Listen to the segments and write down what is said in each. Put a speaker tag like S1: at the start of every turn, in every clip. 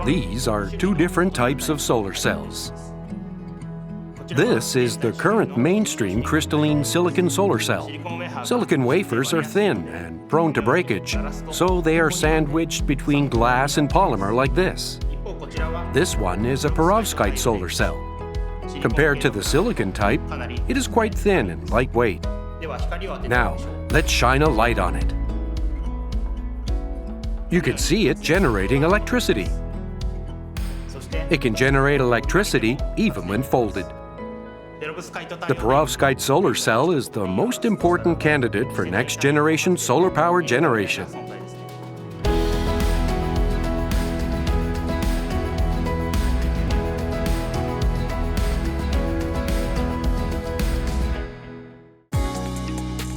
S1: These are two different types of solar cells. This is the current mainstream crystalline silicon solar cell. Silicon wafers are thin and prone to breakage, so they are sandwiched between glass and polymer like this. This one is a Perovskite solar cell. Compared to the silicon type, it is quite thin and lightweight. Now, let's shine a light on it. You can see it generating electricity. It can generate electricity even when folded. The Perovskite solar cell is the most important candidate for next-generation solar power generation.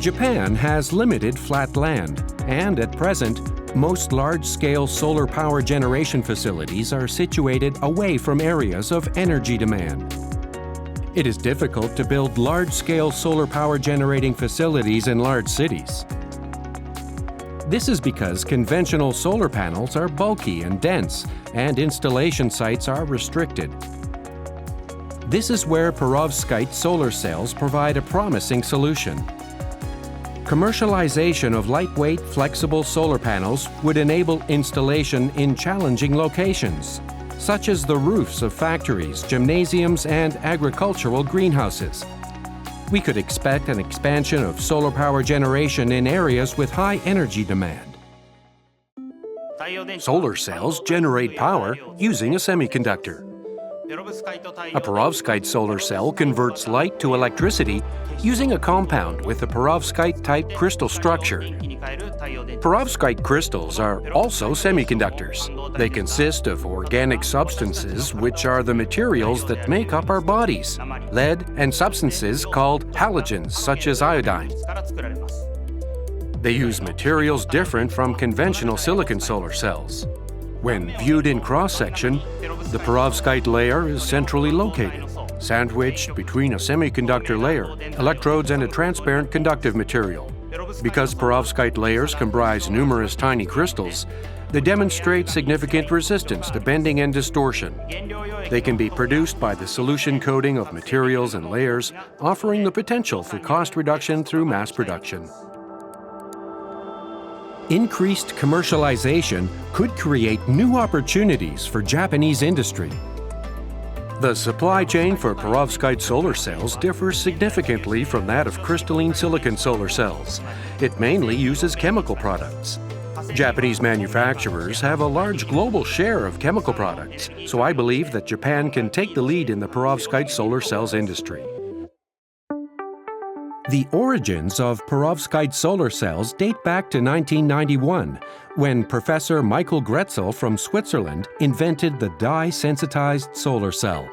S1: Japan has limited flat land, and at present, most large-scale solar power generation facilities are situated away from areas of energy demand. It is difficult to build large-scale solar power generating facilities in large cities. This is because conventional solar panels are bulky and dense, and installation sites are restricted. This is where Perovskite solar cells provide a promising solution. Commercialization of lightweight, flexible solar panels would enable installation in challenging locations, such as the roofs of factories, gymnasiums, and agricultural greenhouses. We could expect an expansion of solar power generation in areas with high energy demand. Solar cells generate power using a semiconductor. A Perovskite solar cell converts light to electricity using a compound with a Perovskite-type crystal structure. Perovskite crystals are also semiconductors. They consist of organic substances, which are the materials that make up our bodies, lead, and substances called halogens, such as iodine. They use materials different from conventional silicon solar cells. When viewed in cross-section, the Perovskite layer is centrally located, sandwiched between a semiconductor layer, electrodes, and a transparent conductive material. Because Perovskite layers comprise numerous tiny crystals, they demonstrate significant resistance to bending and distortion. They can be produced by the solution coating of materials and layers, offering the potential for cost reduction through mass production. Increased commercialization could create new opportunities for Japanese industry. The supply chain for Perovskite solar cells differs significantly from that of crystalline silicon solar cells. It mainly uses chemical products. Japanese manufacturers have a large global share of chemical products, so I believe that Japan can take the lead in the Perovskite solar cells industry. The origins of Perovskite solar cells date back to 1991, when Professor Michael Grätzel from Switzerland invented the dye-sensitized solar cell.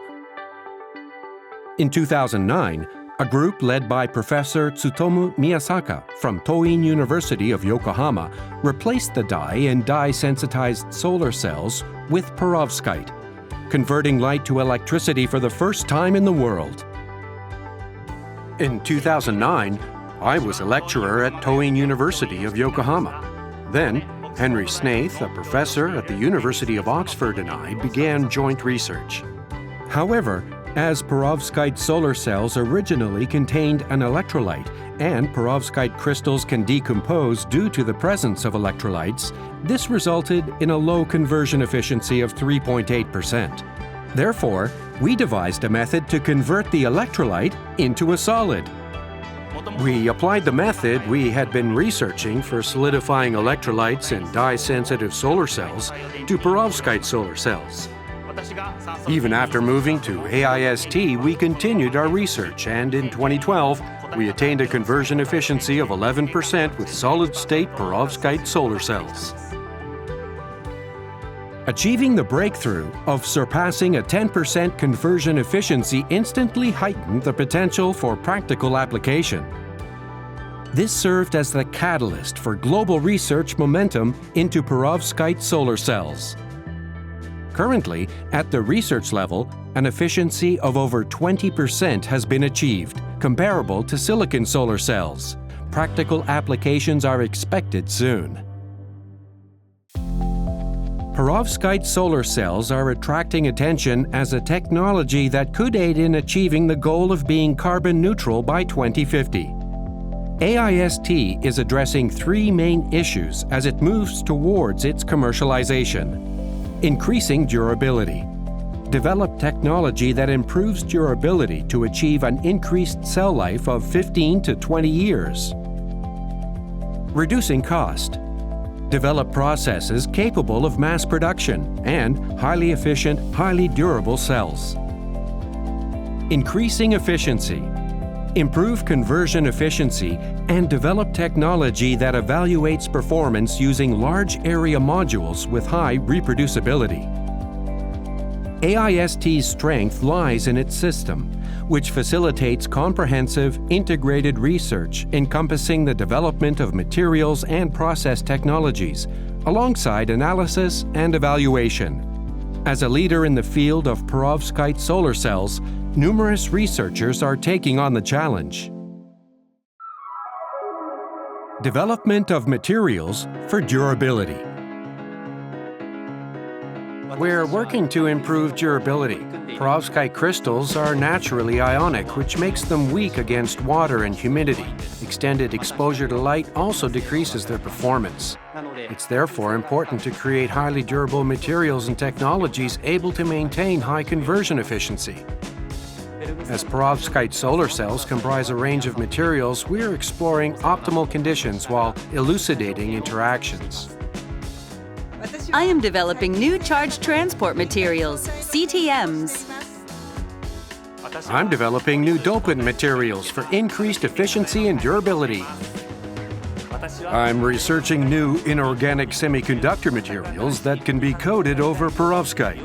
S1: In 2009, a group led by Professor Tsutomu Miyasaka from Toin University of Yokohama replaced the dye in dye-sensitized solar cells with Perovskite, converting light to electricity for the first time in the world. In 2009, I was a lecturer at Toin University of Yokohama. Then, Henry Snaith, a professor at the University of Oxford, and I began joint research. However, as Perovskite solar cells originally contained an electrolyte, and Perovskite crystals can decompose due to the presence of electrolytes, this resulted in a low conversion efficiency of 3.8%. Therefore, we devised a method to convert the electrolyte into a solid. We applied the method we had been researching for solidifying electrolytes in dye-sensitive solar cells to Perovskite solar cells. Even after moving to AIST, we continued our research, and in 2012, we attained a conversion efficiency of 11% with solid-state Perovskite solar cells. Achieving the breakthrough of surpassing a 10% conversion efficiency instantly heightened the potential for practical application. This served as the catalyst for global research momentum into Perovskite solar cells. Currently, at the research level, an efficiency of over 20% has been achieved, comparable to silicon solar cells. Practical applications are expected soon. Perovskite solar cells are attracting attention as a technology that could aid in achieving the goal of being carbon neutral by 2050. AIST is addressing three main issues as it moves towards its commercialization. Increasing durability. Develop technology that improves durability to achieve an increased cell life of 15 to 20 years. Reducing cost. Develop processes capable of mass production and highly efficient, highly durable cells. Increasing efficiency. Improve conversion efficiency and develop technology that evaluates performance using large area modules with high reproducibility. AIST's strength lies in its system, which facilitates comprehensive, integrated research encompassing the development of materials and process technologies, alongside analysis and evaluation. As a leader in the field of perovskite solar cells, numerous researchers are taking on the challenge. Development of materials for durability. We're working to improve durability. Perovskite crystals are naturally ionic, which makes them weak against water and humidity. Extended exposure to light also decreases their performance. It's therefore important to create highly durable materials and technologies able to maintain high conversion efficiency. As perovskite solar cells comprise a range of materials, we are exploring optimal conditions while elucidating interactions.
S2: I am developing new charge transport materials, CTMs.
S1: I'm developing new dopant materials for increased efficiency and durability. I'm researching new inorganic semiconductor materials that can be coated over perovskite.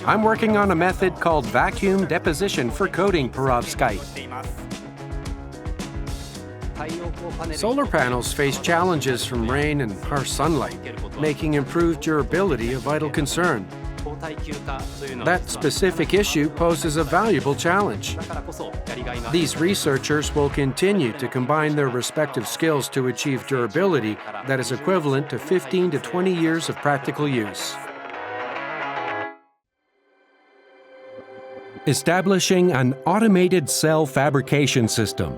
S1: I'm working on a method called vacuum deposition for coating perovskite. Solar panels face challenges from rain and harsh sunlight, making improved durability a vital concern. That specific issue poses a valuable challenge. These researchers will continue to combine their respective skills to achieve durability that is equivalent to 15 to 20 years of practical use. Establishing an automated cell fabrication system.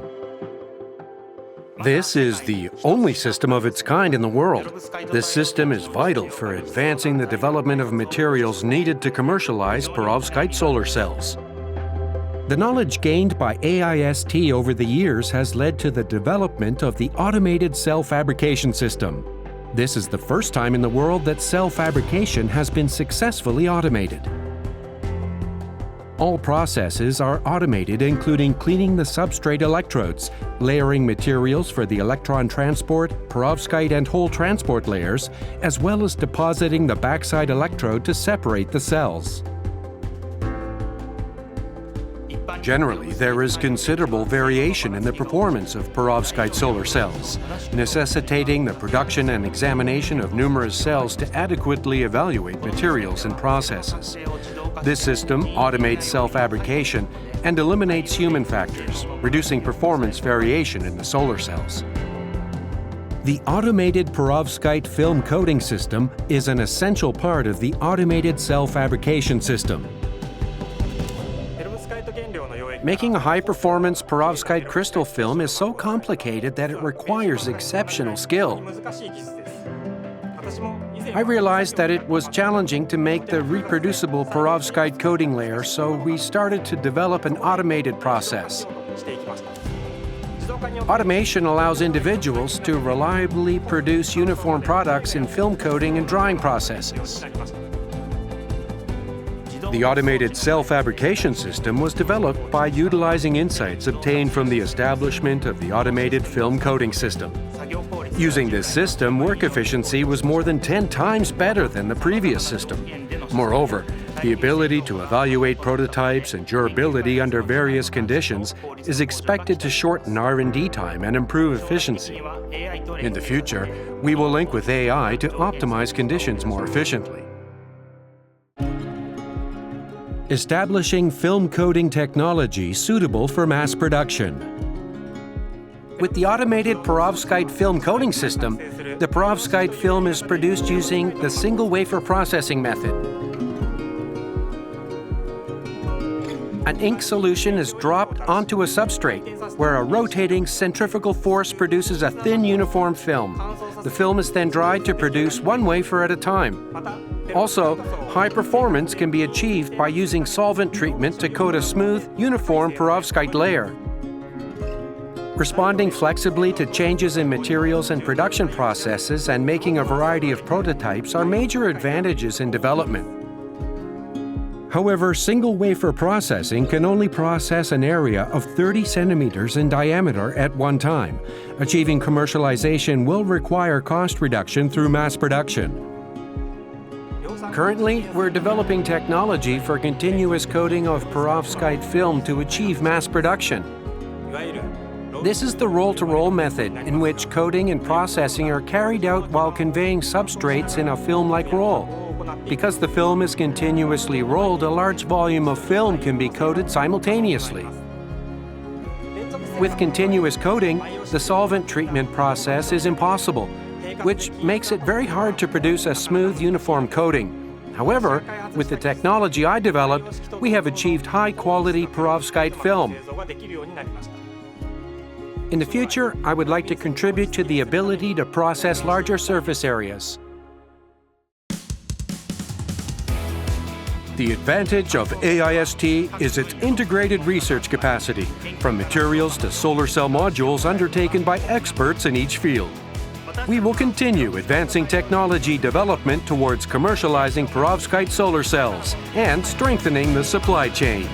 S1: This is the only system of its kind in the world. This system is vital for advancing the development of materials needed to commercialize perovskite solar cells. The knowledge gained by AIST over the years has led to the development of the automated cell fabrication system. This is the first time in the world that cell fabrication has been successfully automated. All processes are automated, including cleaning the substrate electrodes, layering materials for the electron transport, perovskite and hole transport layers, as well as depositing the backside electrode to separate the cells. Generally, there is considerable variation in the performance of perovskite solar cells, necessitating the production and examination of numerous cells to adequately evaluate materials and processes. This system automates cell fabrication and eliminates human factors, reducing performance variation in the solar cells. The automated perovskite film coating system is an essential part of the automated cell fabrication system. Making a high-performance perovskite crystal film is so complicated that it requires exceptional skill. I realized that it was challenging to make the reproducible perovskite coating layer, so we started to develop an automated process. Automation allows individuals to reliably produce uniform products in film coating and drying processes. The automated cell fabrication system was developed by utilizing insights obtained from the establishment of the automated film coating system. Using this system, work efficiency was more than 10 times better than the previous system. Moreover, the ability to evaluate prototypes and durability under various conditions is expected to shorten R&D time and improve efficiency. In the future, we will link with AI to optimize conditions more efficiently. Establishing film coating technology suitable for mass production. With the automated perovskite film coating system, The Perovskite film is produced using the single wafer processing method. An ink solution is dropped onto a substrate, where a rotating centrifugal force produces a thin uniform film. The film is then dried to produce one wafer at a time. Also, high performance can be achieved by using solvent treatment to coat a smooth, uniform perovskite layer. Responding flexibly to changes in materials and production processes and making a variety of prototypes are major advantages in development. However, single wafer processing can only process an area of 30 centimeters in diameter at one time. Achieving commercialization will require cost reduction through mass production. Currently, we're developing technology for continuous coating of perovskite film to achieve mass production. This is the roll-to-roll method, in which coating and processing are carried out while conveying substrates in a film-like roll. Because the film is continuously rolled, a large volume of film can be coated simultaneously. With continuous coating, the solvent treatment process is impossible, which makes it very hard to produce a smooth, uniform coating. However, with the technology I developed, we have achieved high-quality perovskite film. In the future, I would like to contribute to the ability to process larger surface areas. The advantage of AIST is its integrated research capacity, from materials to solar cell modules undertaken by experts in each field. We will continue advancing technology development towards commercializing perovskite solar cells and strengthening the supply chain.